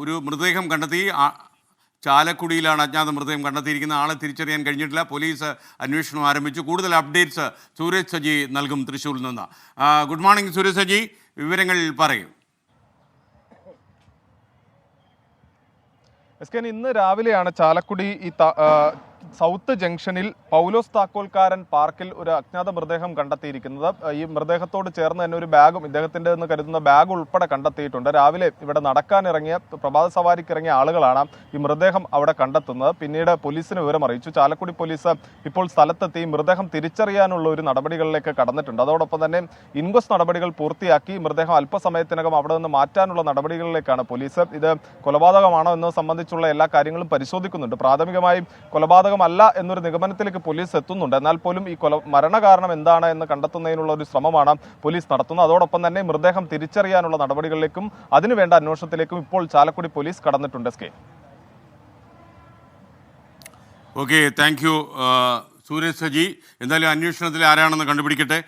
ഒരു മൃതദേഹം കണ്ടെത്തി. ചാലക്കുടിയിലാണ് അജ്ഞാത മൃതദേഹം കണ്ടെത്തിയിരിക്കുന്ന ആളെ തിരിച്ചറിയാൻ കഴിഞ്ഞിട്ടില്ല. പോലീസ് അന്വേഷണം ആരംഭിച്ചു. കൂടുതൽ അപ്ഡേറ്റ്സ് സൂരജ് സജി നൽകും തൃശ്ശൂരിൽ നിന്ന്. ഗുഡ് മോർണിംഗ് സൂരജ് സജി, വിവരങ്ങൾ പറയൂ. ഇന്ന് രാവിലെയാണ് ചാലക്കുടി സൗത്ത് ജംഗ്ഷനിൽ പൗലോസ് താക്കോൽക്കാരൻ പാർക്കിൽ ഒരു അജ്ഞാത മൃതദേഹം കണ്ടെത്തിയിരിക്കുന്നത്. ഈ മൃതദേഹത്തോട് ചേർന്ന് തന്നെ ഒരു ബാഗും ഇദ്ദേഹത്തിൻ്റെ എന്ന് കരുതുന്ന ബാഗ് ഉൾപ്പെടെ കണ്ടെത്തിയിട്ടുണ്ട്. രാവിലെ ഇവിടെ നടക്കാനിറങ്ങിയ പ്രഭാത സവാരിക്ക് ഇറങ്ങിയ ആളുകളാണ് ഈ മൃതദേഹം അവിടെ കണ്ടെത്തുന്നത്. പിന്നീട് പോലീസിന് വിവരം അറിയിച്ചു. ചാലക്കുടി പോലീസ് ഇപ്പോൾ സ്ഥലത്തെത്തി മൃതദേഹം തിരിച്ചറിയാനുള്ള ഒരു നടപടികളിലേക്ക് കടന്നിട്ടുണ്ട്. അതോടൊപ്പം തന്നെ ഇൻക്വസ്റ്റ് നടപടികൾ പൂർത്തിയാക്കി മൃതദേഹം അല്പസമയത്തിനകം അവിടെ നിന്ന് മാറ്റാനുള്ള നടപടികളിലേക്കാണ് പോലീസ്. ഇത് കൊലപാതകമാണോ എന്നത് സംബന്ധിച്ചുള്ള എല്ലാ കാര്യങ്ങളും പരിശോധിക്കുന്നുണ്ട്. പ്രാഥമികമായി കൊലപാതകമല്ല എന്നൊരു നിഗമനത്തിലേക്ക് പോലീസ് എത്തുന്നുണ്ട്. എന്നാൽ പോലും ഈ മരണകാരണം എന്താണ് എന്ന് കണ്ടെത്തുന്നതിനുള്ള ഒരു ശ്രമമാണ് പോലീസ് നടത്തുന്നത്. അതോടൊപ്പം തന്നെ മൃതദേഹം തിരിച്ചറിയാനുള്ള നടപടികളിലേക്കും അതിനുവേണ്ട അന്വേഷണത്തിലേക്കും ഇപ്പോൾ ചാലക്കുടി പോലീസ് കടന്നിട്ടുണ്ട്. Okay, thank you Sooraj Saji. എന്തായാലും അന്വേഷണത്തിൽ ആരാണെന്ന് കണ്ടുപിടിക്കട്ടെ.